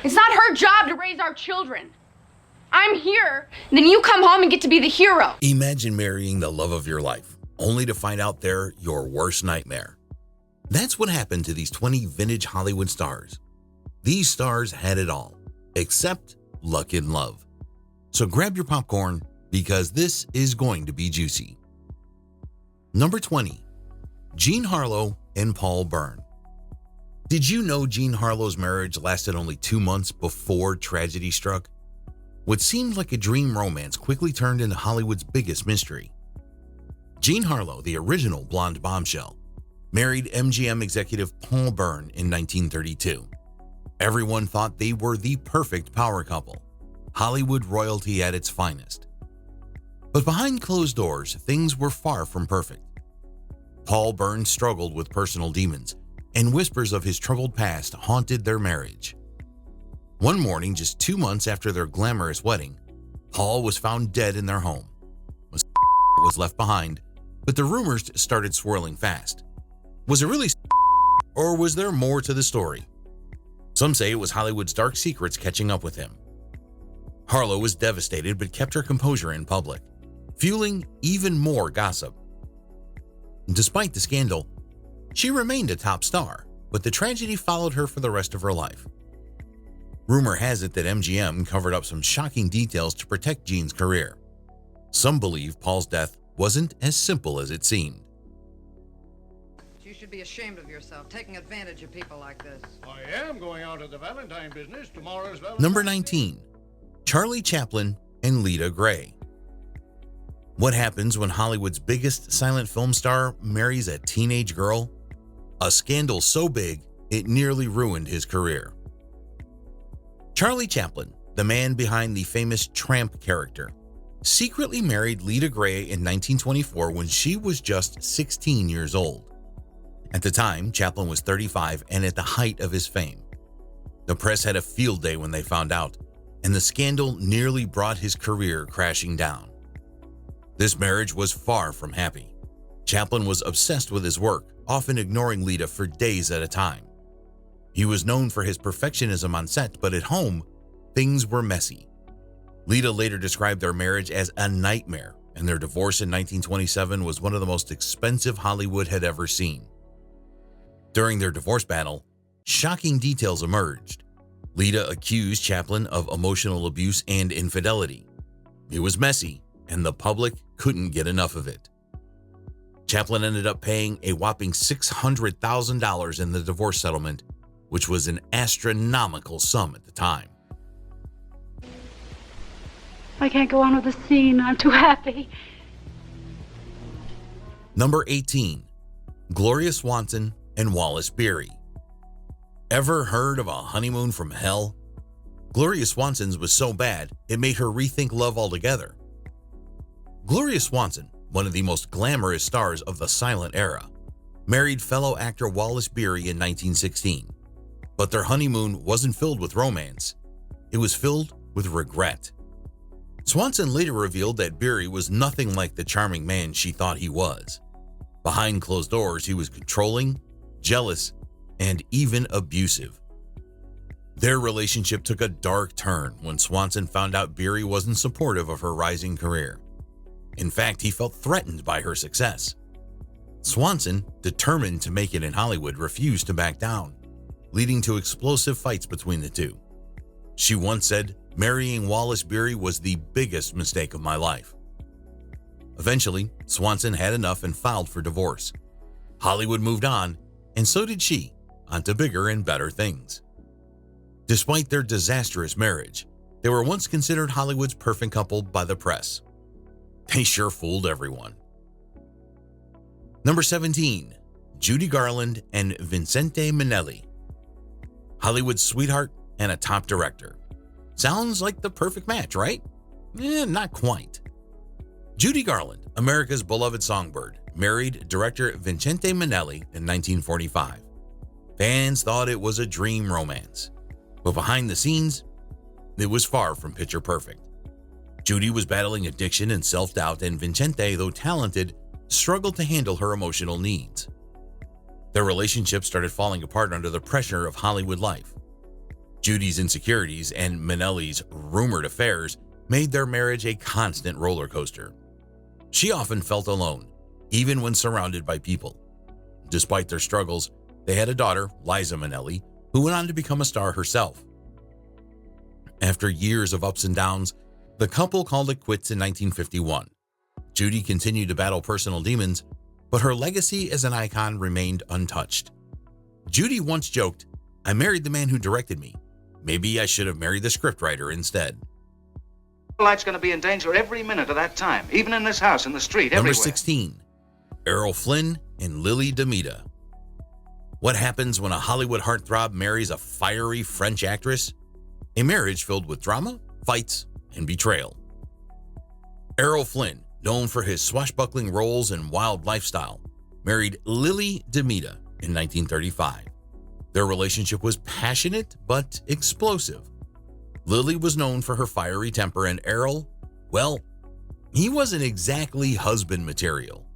It's not her job to raise our children. I'm here, and then you come home and get to be the hero. Imagine marrying the love of your life, only to find out they're your worst nightmare. That's what happened to these 20 vintage Hollywood stars. These stars had it all, except luck and love. So grab your popcorn, because this is going to be juicy. Number 20. Jean Harlow and Paul Bern. Did you know Jean Harlow's marriage lasted only 2 months before tragedy struck? What seemed like a dream romance quickly turned into Hollywood's biggest mystery. Jean Harlow, the original blonde bombshell, married MGM executive Paul Bern in 1932. Everyone thought they were the perfect power couple, Hollywood royalty at its finest. But behind closed doors, things were far from perfect. Paul Bern struggled with personal demons, and whispers of his troubled past haunted their marriage. One morning, just 2 months after their glamorous wedding, Paul was found dead in their home. Was left behind, but the rumors started swirling fast. Was it really, or was there more to the story? Some say it was Hollywood's dark secrets catching up with him. Harlow was devastated but kept her composure in public, fueling even more gossip. Despite the scandal, she remained a top star, but the tragedy followed her for the rest of her life. Rumor has it that MGM covered up some shocking details to protect Jean's career. Some believe Paul's death wasn't as simple as it seemed. You should be ashamed of yourself, taking advantage of people like this. I am going out of the Valentine business. Tomorrow's Valentine. Number 19. Charlie Chaplin and Lita Grey. What happens when Hollywood's biggest silent film star marries a teenage girl? A scandal so big, it nearly ruined his career. Charlie Chaplin, the man behind the famous Tramp character, secretly married Lita Grey in 1924 when she was just 16 years old. At the time, Chaplin was 35 and at the height of his fame. The press had a field day when they found out, and the scandal nearly brought his career crashing down. This marriage was far from happy. Chaplin was obsessed with his work, often ignoring Lita for days at a time. He was known for his perfectionism on set, but at home, things were messy. Lita later described their marriage as a nightmare, and their divorce in 1927 was one of the most expensive Hollywood had ever seen. During their divorce battle, shocking details emerged. Lita accused Chaplin of emotional abuse and infidelity. It was messy, and the public couldn't get enough of it. Chaplin ended up paying a whopping $600,000 in the divorce settlement, which was an astronomical sum at the time. I can't go on with the scene. I'm too happy. Number 18. Gloria Swanson and Wallace Beery. Ever heard of a honeymoon from hell? Gloria Swanson's was so bad, it made her rethink love altogether. Gloria Swanson, one of the most glamorous stars of the silent era, married fellow actor Wallace Beery in 1916. But their honeymoon wasn't filled with romance. It was filled with regret. Swanson later revealed that Beery was nothing like the charming man she thought he was. Behind closed doors, he was controlling, jealous, and even abusive. Their relationship took a dark turn when Swanson found out Beery wasn't supportive of her rising career. In fact, he felt threatened by her success. Swanson, determined to make it in Hollywood, refused to back down, leading to explosive fights between the two. She once said, "Marrying Wallace Beery was the biggest mistake of my life." Eventually, Swanson had enough and filed for divorce. Hollywood moved on, and so did she, onto bigger and better things. Despite their disastrous marriage, they were once considered Hollywood's perfect couple by the press. They sure fooled everyone. Number 17. Judy Garland and Vincente Minnelli. Hollywood's sweetheart and a top director. Sounds like the perfect match, right? Not quite. Judy Garland, America's beloved songbird, married director Vincente Minnelli in 1945. Fans thought it was a dream romance, but behind the scenes, it was far from picture perfect. Judy was battling addiction and self-doubt, and Vincente, though talented, struggled to handle her emotional needs. Their relationship started falling apart under the pressure of Hollywood life. Judy's insecurities and Minnelli's rumored affairs made their marriage a constant roller coaster. She often felt alone, even when surrounded by people. Despite their struggles, they had a daughter, Liza Minnelli, who went on to become a star herself. After years of ups and downs, the couple called it quits in 1951. Judy continued to battle personal demons, but her legacy as an icon remained untouched. Judy once joked, "I married the man who directed me. Maybe I should have married the scriptwriter instead." Light's going to be in danger every minute of that time, even in this house, in the street, everywhere. Number 16. Errol Flynn and Lily DeMita. What happens when a Hollywood heartthrob marries a fiery French actress? A marriage filled with drama, fights, and betrayal. Errol Flynn, known for his swashbuckling roles and wild lifestyle, married Lily DeMita in 1935. Their relationship was passionate but explosive. Lily was known for her fiery temper, and Errol, well, he wasn't exactly husband material.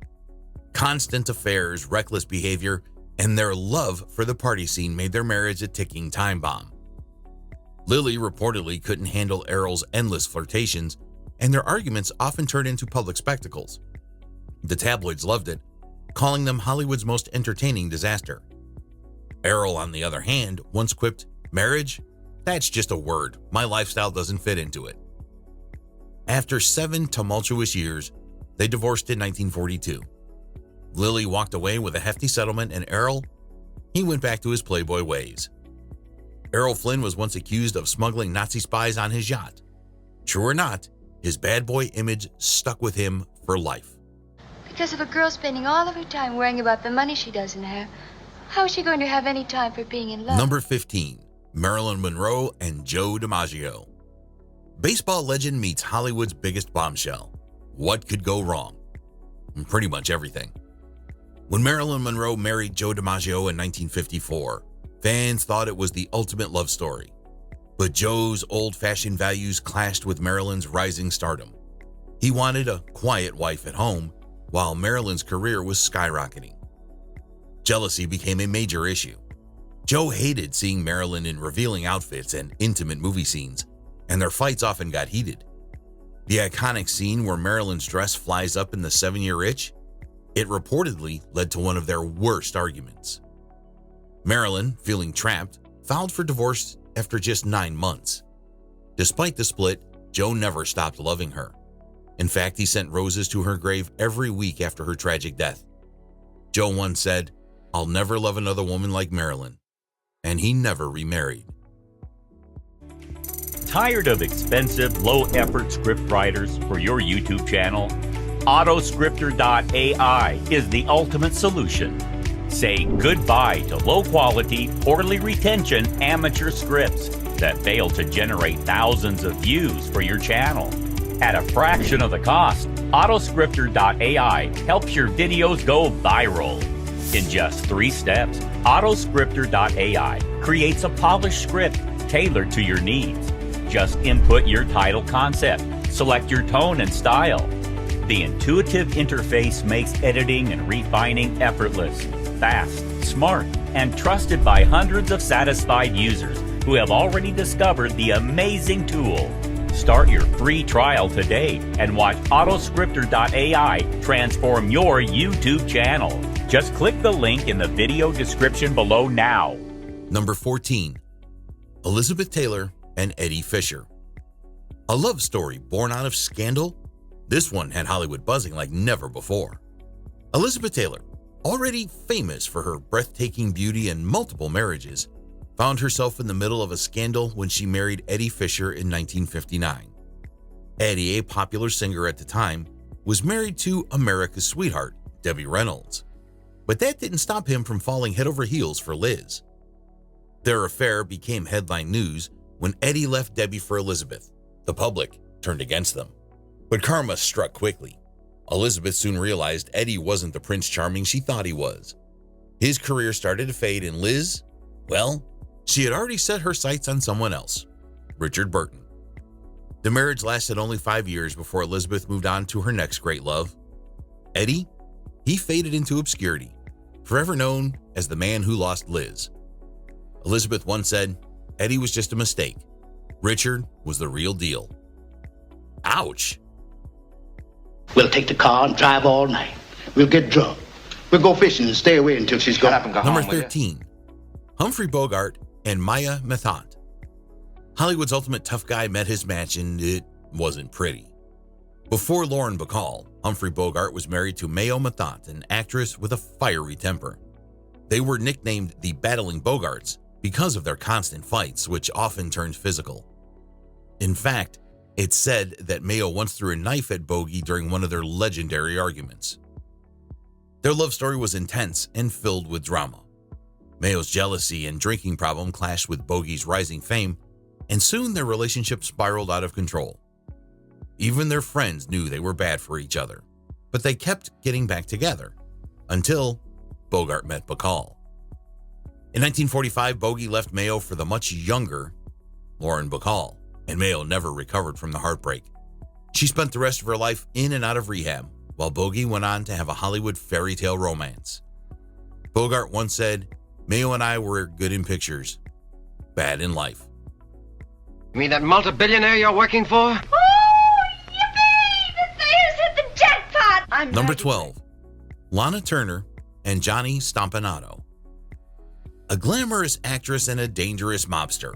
Constant affairs, reckless behavior, and their love for the party scene made their marriage a ticking time bomb. Lily reportedly couldn't handle Errol's endless flirtations, and their arguments often turned into public spectacles. The tabloids loved it, calling them Hollywood's most entertaining disaster. Errol, on the other hand, once quipped, "Marriage? That's just a word. My lifestyle doesn't fit into it." After 7 tumultuous years, they divorced in 1942. Lily walked away with a hefty settlement, and Errol, he went back to his playboy ways. Errol Flynn was once accused of smuggling Nazi spies on his yacht. True or not, his bad boy image stuck with him for life. Because if a girl's spending all of her time worrying about the money she doesn't have, how is she going to have any time for being in love? Number 15. Marilyn Monroe and Joe DiMaggio. Baseball legend meets Hollywood's biggest bombshell. What could go wrong? Pretty much everything. When Marilyn Monroe married Joe DiMaggio in 1954, fans thought it was the ultimate love story. But Joe's old-fashioned values clashed with Marilyn's rising stardom. He wanted a quiet wife at home, while Marilyn's career was skyrocketing. Jealousy became a major issue. Joe hated seeing Marilyn in revealing outfits and intimate movie scenes, and their fights often got heated. The iconic scene where Marilyn's dress flies up in the 7-year itch, it reportedly led to one of their worst arguments. Marilyn, feeling trapped, filed for divorce after just 9 months. Despite the split, Joe never stopped loving her. In fact, he sent roses to her grave every week after her tragic death. Joe once said, "I'll never love another woman like Marilyn," and he never remarried. Tired of expensive, low-effort script writers for your YouTube channel? Autoscripter.ai is the ultimate solution. Say goodbye to low-quality, poorly retention amateur scripts that fail to generate thousands of views for your channel. At a fraction of the cost, Autoscripter.ai helps your videos go viral. In just 3 steps, Autoscripter.ai creates a polished script tailored to your needs. Just input your title concept, select your tone and style. The intuitive interface makes editing and refining effortless, fast, smart, and trusted by hundreds of satisfied users who have already discovered the amazing tool. Start your free trial today and watch Autoscripter.ai transform your YouTube channel. Just click the link in the video description below now. Number 14. Elizabeth Taylor and Eddie Fisher. A love story born out of scandal? This one had Hollywood buzzing like never before. Elizabeth Taylor, already famous for her breathtaking beauty and multiple marriages, found herself in the middle of a scandal when she married Eddie Fisher in 1959. Eddie, a popular singer at the time, was married to America's sweetheart, Debbie Reynolds. But that didn't stop him from falling head over heels for Liz. Their affair became headline news when Eddie left Debbie for Elizabeth. The public turned against them. But karma struck quickly. Elizabeth soon realized Eddie wasn't the Prince Charming she thought he was. His career started to fade, and Liz, well, she had already set her sights on someone else, Richard Burton. The marriage lasted only 5 years before Elizabeth moved on to her next great love. Eddie, he faded into obscurity, forever known as the man who lost Liz. Elizabeth once said, Eddie was just a mistake. Richard was the real deal. Ouch. We'll take the car and drive all night. We'll get drunk. We'll go fishing and stay away until she's gone. Number 13, Humphrey Bogart and Maya Methant. Hollywood's ultimate tough guy met his match, and it wasn't pretty. Before Lauren Bacall, Humphrey Bogart was married to Mayo Methant, an actress with a fiery temper. They were nicknamed the Battling Bogarts because of their constant fights, which often turned physical. In fact, it's said that Mayo once threw a knife at Bogey during one of their legendary arguments. Their love story was intense and filled with drama. Mayo's jealousy and drinking problem clashed with Bogey's rising fame, and soon their relationship spiraled out of control. Even their friends knew they were bad for each other, but they kept getting back together until Bogart met Bacall. In 1945, Bogey left Mayo for the much younger Lauren Bacall, and Mayo never recovered from the heartbreak. She spent the rest of her life in and out of rehab, while Bogey went on to have a Hollywood fairy tale romance. Bogart once said, "Mayo and I were good in pictures, bad in life." You mean that multi-billionaire you're working for? Number 12, Lana Turner and Johnny Stompanato. A glamorous actress and a dangerous mobster.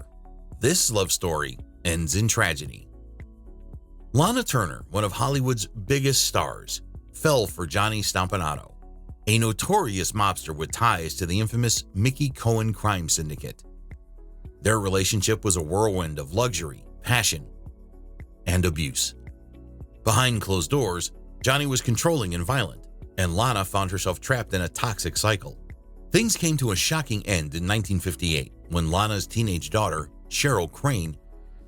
This love story ends in tragedy. Lana Turner, one of Hollywood's biggest stars, fell for Johnny Stompanato, a notorious mobster with ties to the infamous Mickey Cohen crime syndicate. Their relationship was a whirlwind of luxury, passion, and abuse. Behind closed doors, Johnny was controlling and violent, and Lana found herself trapped in a toxic cycle. Things came to a shocking end in 1958 when Lana's teenage daughter, Cheryl Crane,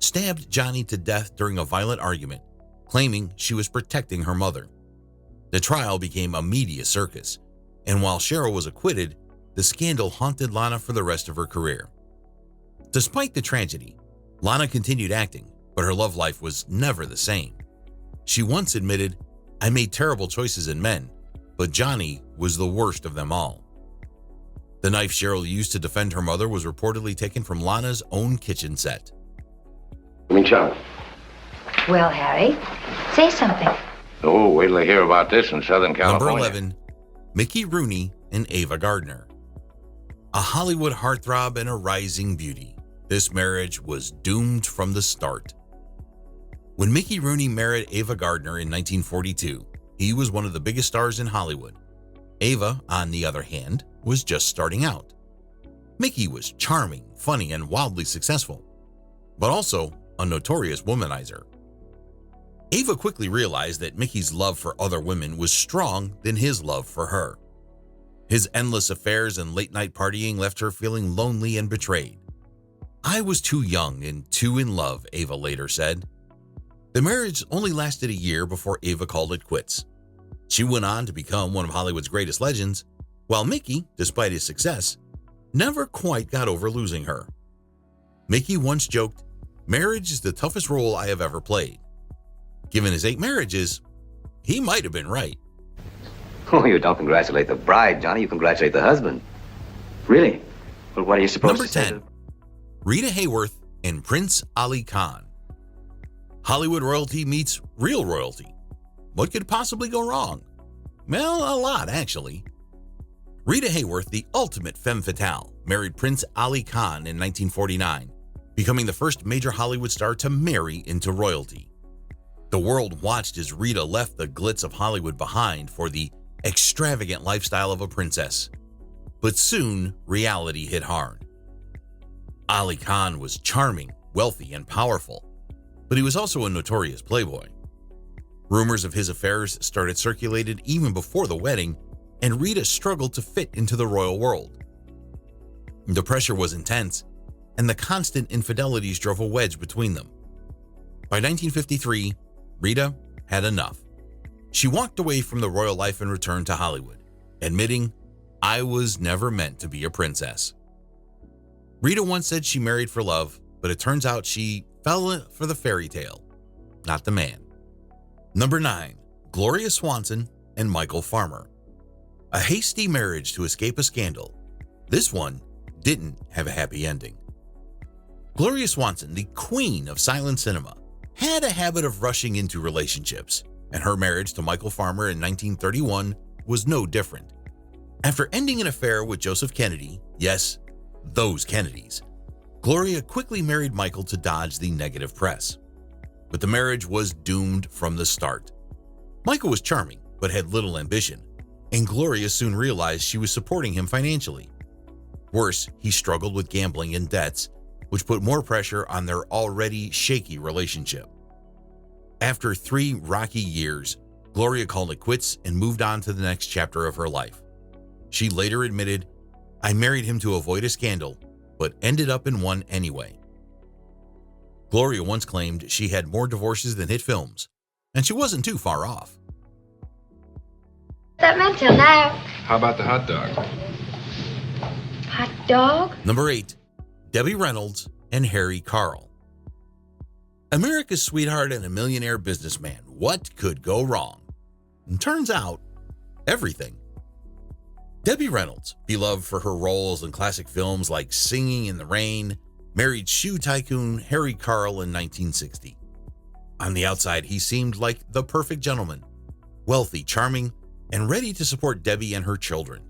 stabbed Johnny to death during a violent argument, claiming she was protecting her mother. The trial became a media circus, and while Cheryl was acquitted, the scandal haunted Lana for the rest of her career. Despite the tragedy, Lana continued acting, but her love life was never the same. She once admitted, "I made terrible choices in men, but Johnny was the worst of them all." The knife Cheryl used to defend her mother was reportedly taken from Lana's own kitchen set. Charlie. Well, Harry, say something. Oh, wait till they hear about this in Southern California. Number 11, Mickey Rooney and Ava Gardner. A Hollywood heartthrob and a rising beauty, this marriage was doomed from the start. When Mickey Rooney married Ava Gardner in 1942, he was one of the biggest stars in Hollywood. Ava, on the other hand, was just starting out. Mickey was charming, funny, and wildly successful, but also a notorious womanizer. Ava quickly realized that Mickey's love for other women was stronger than his love for her. His endless affairs and late-night partying left her feeling lonely and betrayed. "I was too young and too in love," Ava later said. The marriage only lasted a year before Ava called it quits. She went on to become one of Hollywood's greatest legends, while Mickey, despite his success, never quite got over losing her. Mickey once joked, "Marriage is the toughest role I have ever played." Given his 8 marriages, he might have been right. Oh, you don't congratulate the bride, Johnny. You congratulate the husband. Really? Well, what are you supposed Number to say? 10, Rita Hayworth and Prince Ali Khan. Hollywood royalty meets real royalty. What could possibly go wrong? Well, a lot, actually. Rita Hayworth, the ultimate femme fatale, married Prince Ali Khan in 1949, becoming the first major Hollywood star to marry into royalty. The world watched as Rita left the glitz of Hollywood behind for the extravagant lifestyle of a princess. But soon, reality hit hard. Ali Khan was charming, wealthy, and powerful, but he was also a notorious playboy. Rumors of his affairs started circulated even before the wedding, and Rita struggled to fit into the royal world. The pressure was intense, and the constant infidelities drove a wedge between them. By 1953, Rita had enough. She walked away from the royal life and returned to Hollywood, admitting, "I was never meant to be a princess." Rita once said she married for love, but it turns out she fell for the fairy tale, not the man. Number 9, Gloria Swanson and Michael Farmer. A hasty marriage to escape a scandal. This one didn't have a happy ending. Gloria Swanson, the queen of silent cinema, had a habit of rushing into relationships, and her marriage to Michael Farmer in 1931 was no different. After ending an affair with Joseph Kennedy, yes, those Kennedys, Gloria quickly married Michael to dodge the negative press. But the marriage was doomed from the start. Michael was charming, but had little ambition, and Gloria soon realized she was supporting him financially. Worse, he struggled with gambling and debts, which put more pressure on their already shaky relationship. After 3 rocky years, Gloria called it quits and moved on to the next chapter of her life. She later admitted, "I married him to avoid a scandal, but ended up in one anyway." Gloria once claimed she had more divorces than hit films, and she wasn't too far off. That meant till now. How about the hot dog? Hot dog? Number 8. Debbie Reynolds and Harry Carl. America's sweetheart and a millionaire businessman. What could go wrong? And turns out, everything. Debbie Reynolds, beloved for her roles in classic films like Singing in the Rain, married shoe tycoon Harry Carl in 1960. On the outside, he seemed like the perfect gentleman, wealthy, charming, and ready to support Debbie and her children.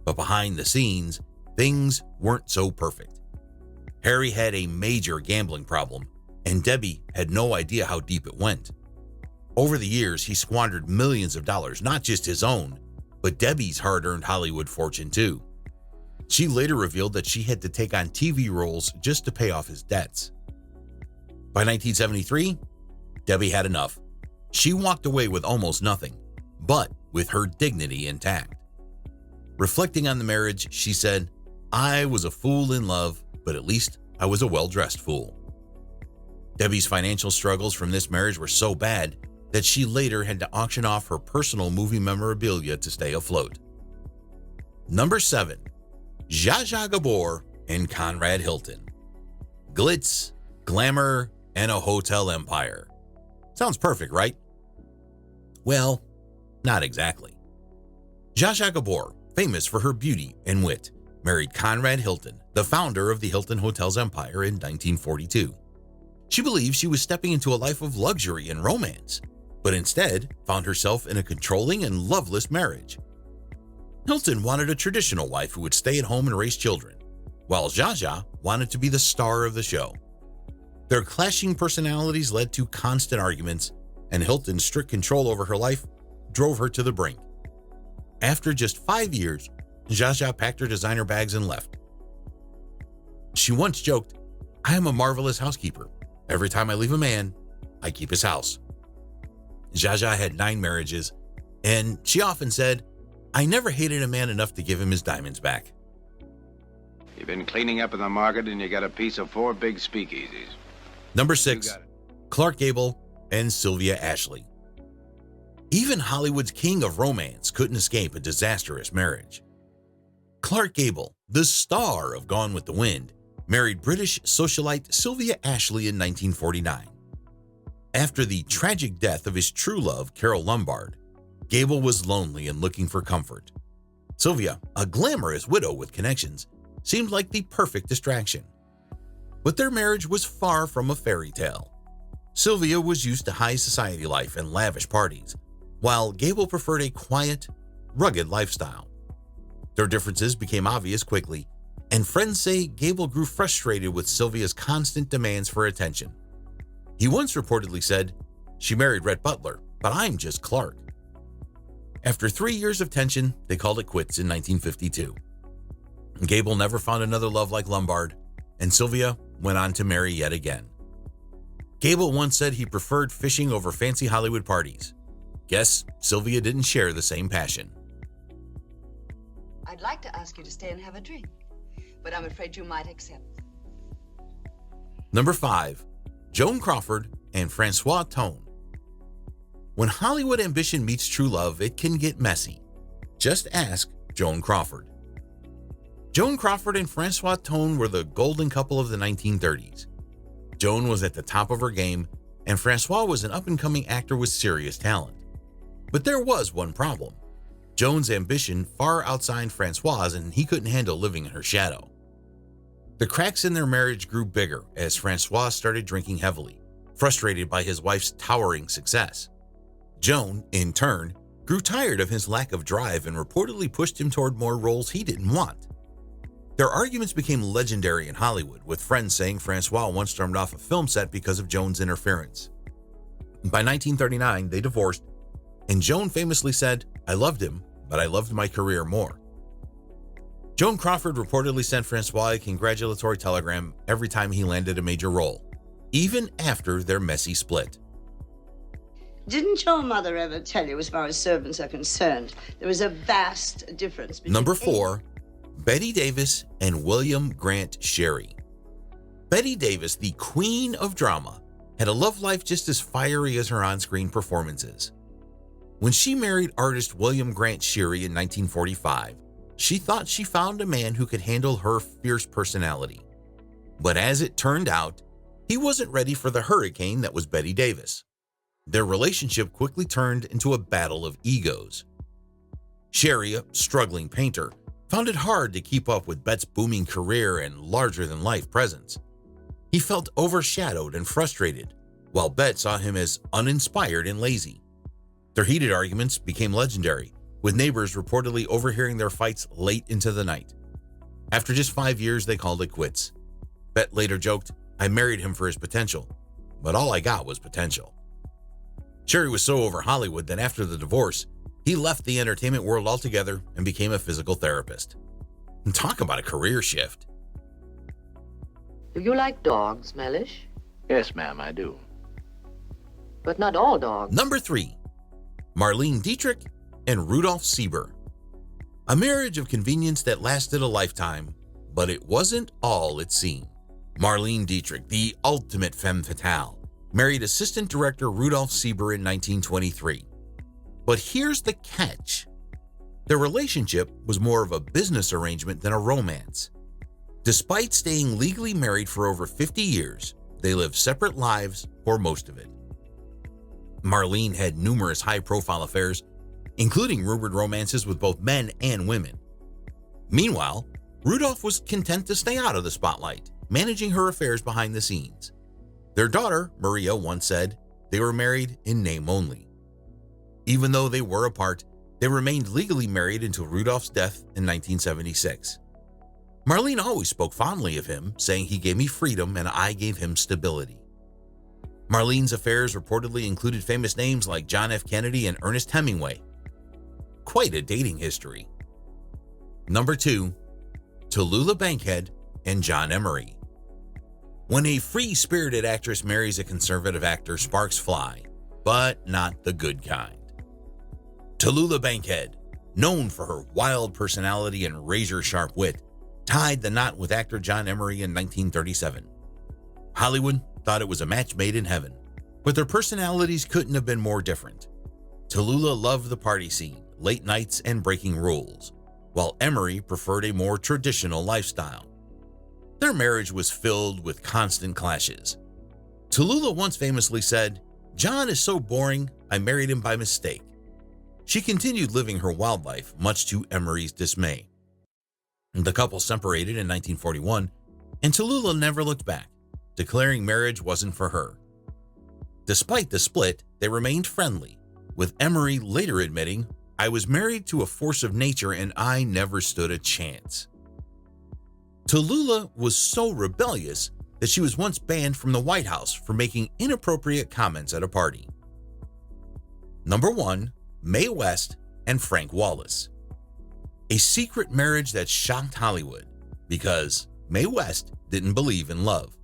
But behind the scenes, things weren't so perfect. Harry had a major gambling problem, and Debbie had no idea how deep it went. Over the years, he squandered millions of dollars, not just his own, but Debbie's hard-earned Hollywood fortune too. She later revealed that she had to take on TV roles just to pay off his debts. By 1973, Debbie had enough. She walked away with almost nothing, but with her dignity intact. Reflecting on the marriage, she said, "I was a fool in love, but at least I was a well-dressed fool." Debbie's financial struggles from this marriage were so bad that she later had to auction off her personal movie memorabilia to stay afloat. Number 7. Zsa Zsa Gabor and Conrad Hilton. Glitz, glamour, and a hotel empire. Sounds perfect, right? Well, not exactly. Zsa Zsa Gabor, famous for her beauty and wit, married Conrad Hilton, the founder of the Hilton Hotels empire, in 1942. She believed she was stepping into a life of luxury and romance, but instead found herself in a controlling and loveless marriage. Hilton wanted a traditional wife who would stay at home and raise children, while Zsa Zsa wanted to be the star of the show. Their clashing personalities led to constant arguments, and Hilton's strict control over her life drove her to the brink. After just 5 years, Zsa Zsa packed her designer bags and left. She once joked, "I am a marvelous housekeeper. Every time I leave a man, I keep his house." Zsa Zsa had 9 marriages, and she often said, "I never hated a man enough to give him his diamonds back." You've been cleaning up in the market and you got a piece of 4 big speakeasies. Number 6. Clark Gable and Sylvia Ashley. Even Hollywood's king of romance couldn't escape a disastrous marriage. Clark Gable, the star of Gone with the Wind, married British socialite Sylvia Ashley in 1949. After the tragic death of his true love, Carole Lombard, Gable was lonely and looking for comfort. Sylvia, a glamorous widow with connections, seemed like the perfect distraction. But their marriage was far from a fairy tale. Sylvia was used to high society life and lavish parties, while Gable preferred a quiet, rugged lifestyle. Their differences became obvious quickly, and friends say Gable grew frustrated with Sylvia's constant demands for attention. He once reportedly said, "She married Rhett Butler, but I'm just Clark." After 3 years of tension, they called it quits in 1952. Gable never found another love like Lombard, and Sylvia went on to marry yet again. Gable once said he preferred fishing over fancy Hollywood parties. Guess Sylvia didn't share the same passion. I'd like to ask you to stay and have a drink, but I'm afraid you might accept. Number 5. Joan Crawford and Francois Tone. When Hollywood ambition meets true love, it can get messy. Just ask Joan Crawford. Joan Crawford and Francois Tone were the golden couple of the 1930s. Joan was at the top of her game, and Francois was an up-and-coming actor with serious talent. But there was one problem. Joan's ambition far outshined Francois's, and he couldn't handle living in her shadow. The cracks in their marriage grew bigger as Francois started drinking heavily, frustrated by his wife's towering success. Joan, in turn, grew tired of his lack of drive and reportedly pushed him toward more roles he didn't want. Their arguments became legendary in Hollywood, with friends saying Francois once stormed off a film set because of Joan's interference. By 1939, they divorced, and Joan famously said, "I loved him, but I loved my career more." Joan Crawford reportedly sent Francois a congratulatory telegram every time he landed a major role, even after their messy split. Didn't your mother ever tell you, as far as servants are concerned, there was a vast difference between... Number 4, Bette Davis and William Grant Sherry. Bette Davis, the queen of drama, had a love life just as fiery as her on-screen performances. When she married artist William Grant Sherry in 1945, she thought she found a man who could handle her fierce personality. But as it turned out, he wasn't ready for the hurricane that was Bette Davis. Their relationship quickly turned into a battle of egos. Sherry, a struggling painter, found it hard to keep up with Bette's booming career and larger-than-life presence. He felt overshadowed and frustrated, while Bette saw him as uninspired and lazy. Their heated arguments became legendary, with neighbors reportedly overhearing their fights late into the night. After just 5 years, they called it quits. Bette later joked, "I married him for his potential, but all I got was potential." Sherry was so over Hollywood that after the divorce, he left the entertainment world altogether and became a physical therapist. And talk about a career shift. Do you like dogs, Mellish? Yes, ma'am, I do. But not all dogs. Number 3, Marlene Dietrich and Rudolph Sieber. A marriage of convenience that lasted a lifetime, but it wasn't all it seemed. Marlene Dietrich, the ultimate femme fatale, married assistant director Rudolph Sieber in 1923. But here's the catch. Their relationship was more of a business arrangement than a romance. Despite staying legally married for over 50 years, they lived separate lives for most of it. Marlene had numerous high-profile affairs, including rumored romances with both men and women. Meanwhile, Rudolph was content to stay out of the spotlight, managing her affairs behind the scenes. Their daughter, Maria, once said they were married in name only. Even though they were apart, they remained legally married until Rudolph's death in 1976. Marlene always spoke fondly of him, saying he gave me freedom and I gave him stability. Marlene's affairs reportedly included famous names like John F. Kennedy and Ernest Hemingway. Quite a dating history. Number 2, Tallulah Bankhead and John Emery. When a free-spirited actress marries a conservative actor, sparks fly, but not the good kind. Tallulah Bankhead, known for her wild personality and razor-sharp wit, tied the knot with actor John Emery in 1937. Hollywood thought it was a match made in heaven, but their personalities couldn't have been more different. Tallulah loved the party scene, late nights, and breaking rules, while Emery preferred a more traditional lifestyle. Their marriage was filled with constant clashes. Tallulah once famously said, "John is so boring, I married him by mistake." She continued living her wild life, much to Emery's dismay. The couple separated in 1941, and Tallulah never looked back, declaring marriage wasn't for her. Despite the split, they remained friendly, with Emery later admitting, "I was married to a force of nature and I never stood a chance." Tallulah was so rebellious that she was once banned from the White House for making inappropriate comments at a party. Number 1, Mae West and Frank Wallace. A secret marriage that shocked Hollywood because Mae West didn't believe in love.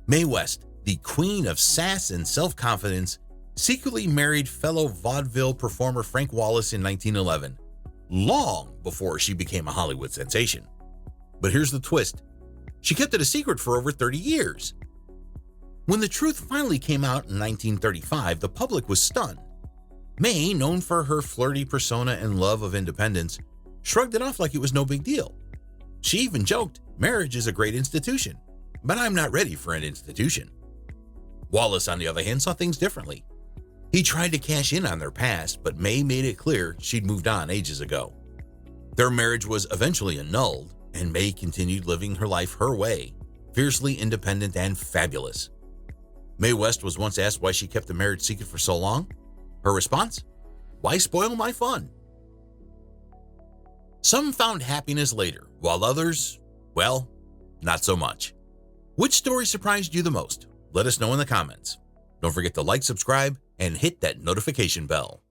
Mae West, the queen of sass and self-confidence, secretly married fellow vaudeville performer Frank Wallace in 1911, long before she became a Hollywood sensation. But here's the twist. She kept it a secret for over 30 years. When the truth finally came out in 1935, the public was stunned. Mae, known for her flirty persona and love of independence, shrugged it off like it was no big deal. She even joked, "Marriage is a great institution, but I'm not ready for an institution." Wallace, on the other hand, saw things differently. He tried to cash in on their past, but Mae made it clear she'd moved on ages ago. Their marriage was eventually annulled, and Mae continued living her life her way, fiercely independent and fabulous. Mae West was once asked why she kept the marriage secret for so long. Her response? Why spoil my fun? Some found happiness later, while others, well, not so much. Which story surprised you the most? Let us know in the comments. Don't forget to like, subscribe, and hit that notification bell.